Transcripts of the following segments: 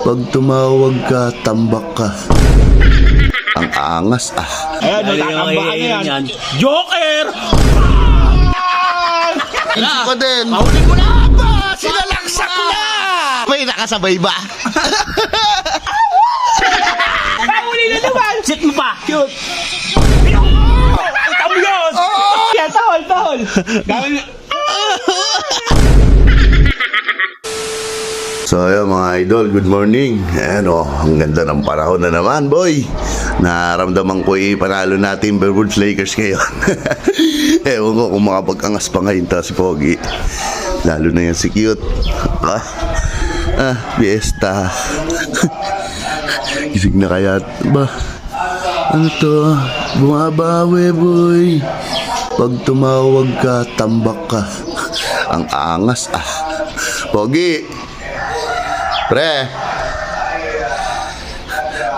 Pag tumawag ka, tambak ka. Ang angas Ayan, natatambakan na yan. Joker! Hindi pa din. Mahuli ko na ba? Sinalaksak na! May nakasabay ba? Mahuli na naman! Sit mo pa! Cute! Ito mo yun! Yan, tahol! Gawin na... So ayun mga idol, good morning. Ayan ang ganda ng panahon na naman, boy. Naramdaman ko panalo natin Beverwoods Lakers ngayon. Ewan ko kung makapag-angas pa ngayon si Pogi. Lalo na yan si Cute. Fiesta. Gising na kaya ba? Ano to? Bumabawi, boy. Pag tumawag ka, tambak ka. Ang angas Pogi. Pre,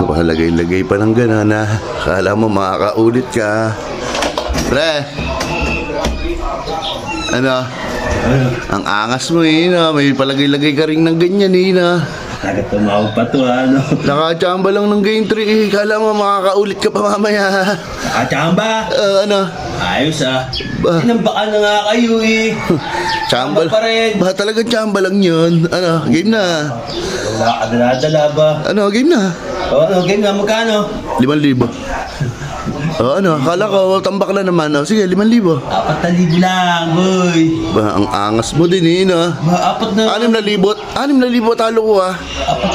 lagay-lagay pa ng gano'n Kala mo makakaulit ka. Pre, ano? Ang angas mo may palagay-lagay ka rin ng ganyan Agad tumawag pa to Nakachamba lang ng game 3 Kala mo makakaulit ka pa mamaya. Nakachamba? Ano? Ayos Inambakan na nga kayo Chamba pa rin. Ba talagang chamba lang yun. Ano? Game na. Wala ka dala ba? Ano? Game na. Game na, magkano? 5,000. Ano? Akala ko tambak na naman. Sige, 5,000. 4,000 lang, boy. Ba, ang angas mo din Ba, 6,000 talo ko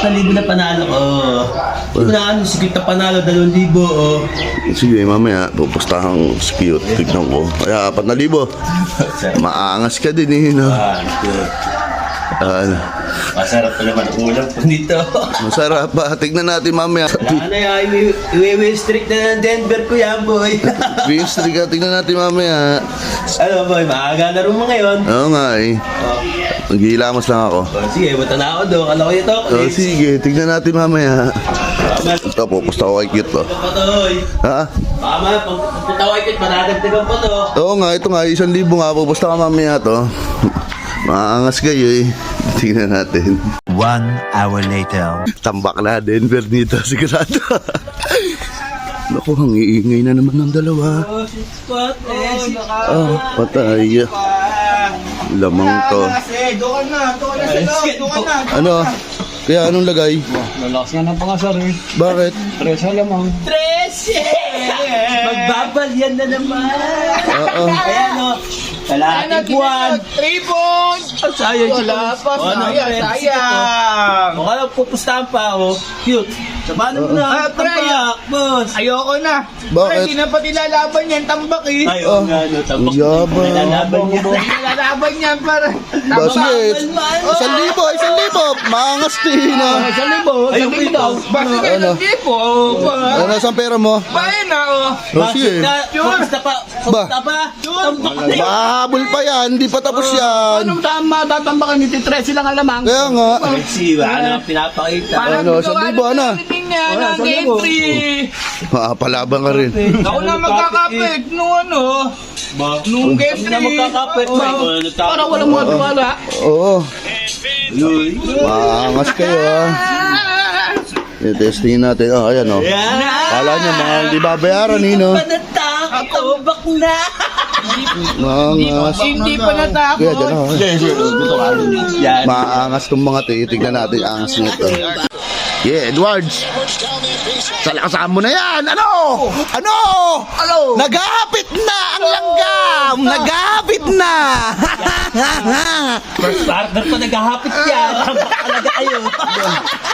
4,000 na panalo ko. Hindi na sikit na panalo, 2,000 Sige, mamaya pupustahan si Cute. Tignan ko. Kaya 4,000. Maangas ka din Ano? Masarap pa naman ulam po nito. Masarap pa. Tignan natin mamaya. Wala na yan, iwi strict na ng Denver ko yan, boy. Green streak tignan natin mamaya. Ano, boy, maaga na rin mo ngayon. Oo nga Naghihilamos lang ako. Sige, bata na ako doon. Kala ko ito. Sige, tignan natin mamaya. Ito, pupusta ko kay Cute Patoy. Ha? Baka man, pag putaway kit, madadagdagan pa to. Oo nga, ito nga, 1,000 nga. Pupusta ka mamaya to. Maangas kayo Tingnan natin. 1 hour later. Tambak na Denver dito, sigurado. Naku, ang iingay na naman ng dalawa. Patay. Lamang to. Doon na. Ano? Kaya anong lagay? Lalakas nga ng pangasar Bakit? Presa lamang. 13! Magbabalyan na naman. Oo. Ayan kalahating buwan. 3 points! Sayang Wala pa, sayang. Mukha lang pupustahan pa Cute. Sabahan mo na. pre. Tambak, boss. Ayoko na. Bakit? Pre, di na pati lalaban yan, tambak Ay, tambak. Yabang. Nilalaban niya. Lalaban yan para... Ba, sige. 1,000. Maangas din 1,000. Ayun, ito. Basta kayo Ano? ng tipo. Ano, saan pera mo? Bayan na, Sige. Pupusta pa. Pupusta pa. Tambak na yun. Mahabol pa yan, hindi pa tapos yan. Anong tama, tatambakan ni Titresi lang alamang. Kaya nga. Ano pinapakita? Ano, 1,000 ano? Niya, ng entry. Palaban ka rin. Ako na magkakapit nung nung game Hindi na magkakapit. Para walang mga tiwala. Oo. Maangas kayo I-testing natin. Ayan Kala niya mga hindi babayaran Tambak na. Maangas. Hindi pa natakot. Kaya dyan Maangas tong mga titignan natin. Angas nito. Yeah, Edwards. Salakasan mo na yan. Ano? Naghahapit na ang langgam. Naghahapit na. First partner pa naghahapit yan. Tambak talaga kayo.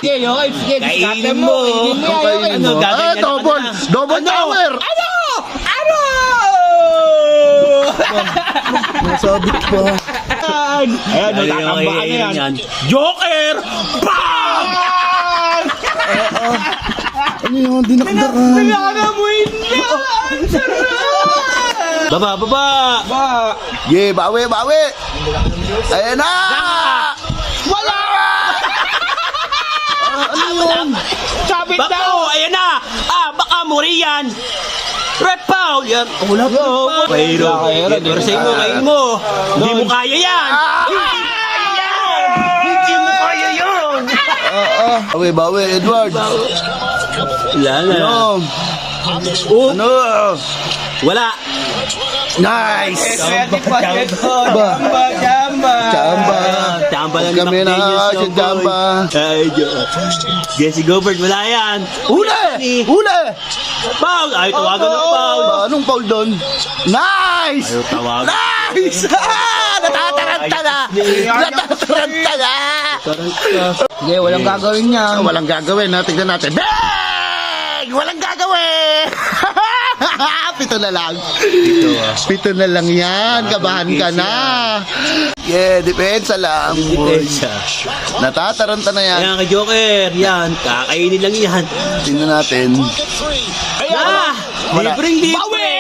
Sige, okay. Sige, Kainin mo. Kainin mo. Gaganyan Double tower. Nasabit pa. Ayan, natatambakan na yan. Joker! Bang! Ano yun? Dinakdakan. Baba! Yeah, bawi. Ayan na. Wala! Ano yun? Sabit Baka ayan na! Baka Morian! Red foul! Yan! Wala pa! Pero sa inyo, kain mo! Hindi mo kaya yan! Hindi mo kaya yan! Bawi, Edward. Wala na. Ano? Wala. Nice! Jamba. Chamba lang Kami na si Jamba. Ay, Jesse Gobert, wala yan. Huli! Foul! Ay, tawagan ng foul. Anong foul doon? Nice! Ayaw tawagan. Nice! Natataranta na! Sige, walang gagawin niya. Walang gagawin, tignan natin. Bang! Walang gagawin! Pito na lang. Pito na lang yan. Kabahan ka na. Yeah, depensa lang. Depensa. Natataranta na yan. Ayan kay Joker, yan. Kakainin lang yan. Tingnan natin. Wala. Libreng libre!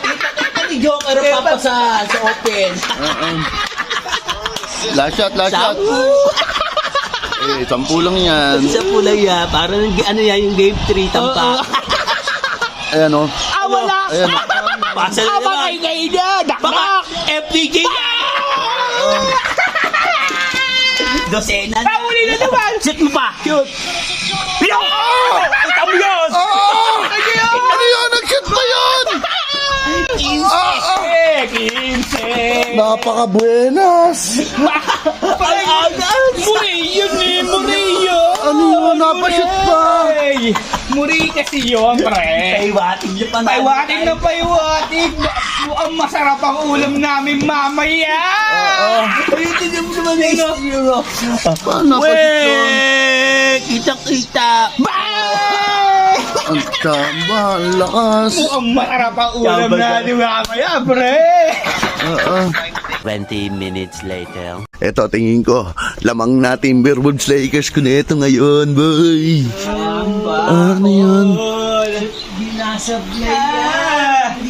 Kita ni Joker papasa sa open. Last shot. Eh, 10 lang yan. Isa po lang yan. Parang ano yan, yung game 3 tampa. Ayan o. Wala! Ayan. Pasa na naman. Baka FPJ na! Dosena na. Pauli na naman! Shoot mo pa! Shoot! Ito mo yun! Ano yun? Nag-shoot pa yun! 15. Napaka-buenas! Murillo. Ano yun? Napashoot pa! Muri kasi yun, pre. Paiwating niyo pa na. Paiwating. Mukhang masarap ang ulam namin mamaya. Ayun, tignan mo naman na Paano napashoot yun? Kita-kita! Ang tsamba, ang lakas. Mukhang masarap ang ulam Tama ka. namin mamaya, pre. 20 minutes later. Eto, tingin ko, lamang natin Timberwolves Lakers ko na ito ngayon, boy. Ano yun? Binasablay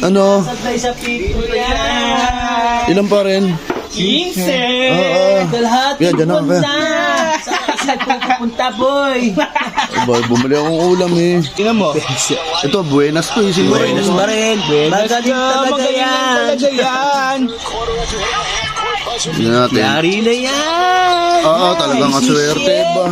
Ano? Sablay sa people yan! Ilan pa rin? 15. Kalahati Yan, dyan ako, punta! Saan pupunta, boy? Boy, bumili akong ulam eh. Tingnan mo. Ito, buenas to eh. Buenas pa rin! Magaling talaga yan! Talaga yan. Tingnan natin. Yari na yan! Oo, talagang aswerte ba?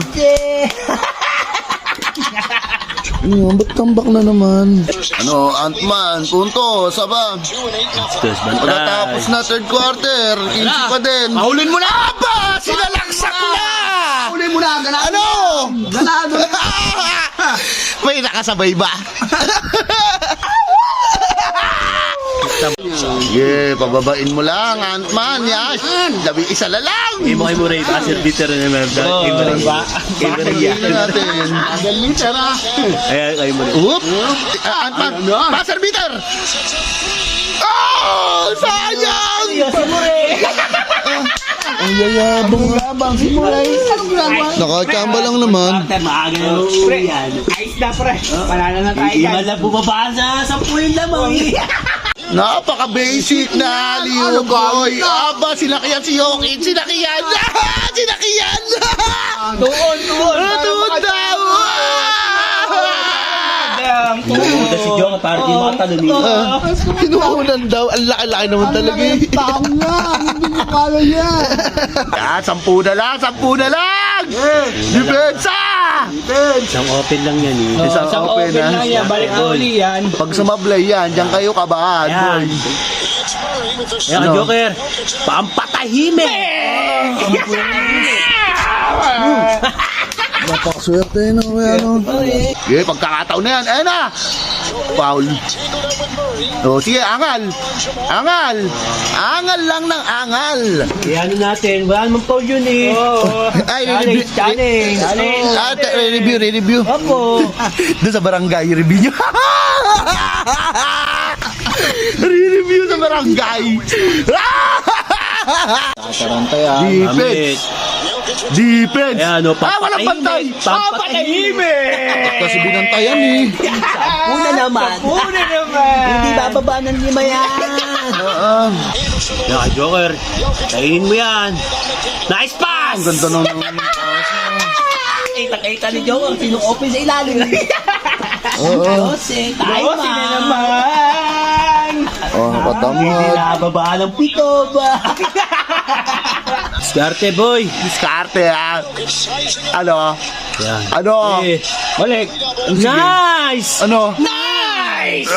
Ano yun? Ba't tambak na naman? Ano, Ant-Man, punto, saba. Pagkatapos na third quarter, 15 pa din. Mahulin mo na! Aba! Sinalaksak na! Huli mo na, ganado. Ano? Ganado. May nakasabay ba? Yeah, pababain mo lang, Ant-Man, Yash. Labi isa na lang. Imo kay Muray, pasir bitter na naman. Imaray Tingnan natin. Ayan, kay Muray. Oop! Ant-Man, buzzer beater! Oh! Sayang! Si Muray! Ang yayabang si Muray. Nakakamba lang naman. Bakit maaga na uuwi yan? Ayos na, pre. Panalo na tayo Hindi dyan. man lang bumaba sa 10 lamang eh. Napaka-basic na aliw, boy. Aba, sinakyan si Jokic. Sinakyan! Sinakyan! Tuon. Tuon daw! Pinupunta si Jong para di makatalo nito. Pinuunan daw. Ang laki-laki naman talaga eh. Tao nga. Hindi nyo kala yan. Ah, 10 na lang! Depensa! Isang open lang yan eh. Isang open, open ah. lang yan. Balik na uli yan. Pag sumablay yan, diyan kayo kabahan, boy. Ayan, Ano? Joker. Pampatahimik! Napakaswerte no, ano. Okay, pagkakataon na yan. Ayan na! Foul. O, sige, angal. Angal. Angal lang ng angal. Kaya ano natin, wala namang foul yun eh. Ay, Challenge! re-review. Opo! Doon sa barangay, review nyo. Re-review sa barangay. Taranta yan. Defense. Defense. Ayan, no, Walang bantay. Pampatahimik! Kasi binantayan eh. Una naman! Una naman. Hindi bababa ng 5 yan! Ayan, Joker. Kainin mo yan! Nice pass! Ang ganda ng Kita ni Joker, sinong open sa ilalim. Jose, tayo Bossy na naman. Oh, Hindi nakatamad. nababa ng pito ba? Diskarte, boy. Diskarte ah. Ano? Yan. Ano? Eh, balik. Nice! Ano? Nice!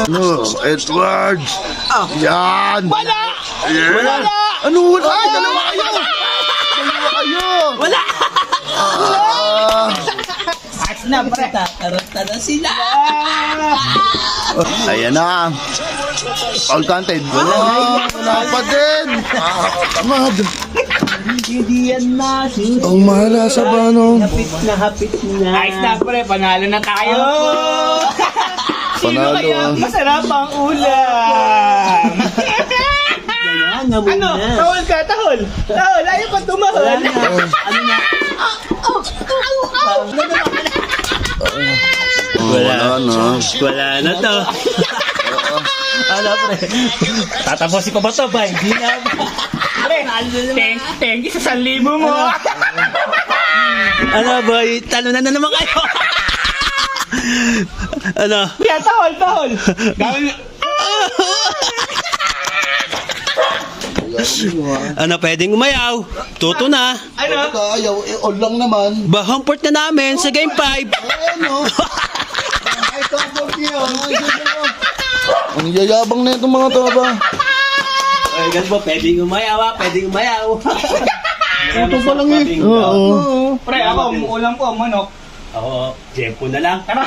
Ano? Edward! Yan! Wala! Yeah. Wala! Ano? Wala! Ay, dalawa kayo! Dalawa kayo! Wala! As na, pre. Tataranta na sila. Ayan na. All content. Wala pa din. Tamad. Hindi yan na. Ang mahala sa bano. Hapit na. Ayos na, pre. Panalo na tayo! Sino Panalo, kaya ah. masarap ang ulam? Kailangan mo Ano? na. Tahol ka, tahol! Tahol, ayaw pa tumahol! Ano na? Wala na. Wala na to. Ano, pre? Tatapusin pa ba to, ba? Hindi na. Pre, thank you sa 1,000 mo! Ano, boy? Talo na naman kayo. Ano? Kaya tahol! Gawin Ano, pwedeng umayaw? Tuto na. ano? Ayaw, all lang naman. Bahamport na namin sa Game 5. Ano? Ay, tapos niyo. Ang yayabang na itong mga to ba? Ay, ganun po, pwedeng umayaw, pwedeng umayaw. Ito pa lang eh. Oo. Pre, ako, ulam ko, manok. Oo, tempo na lang. Tara!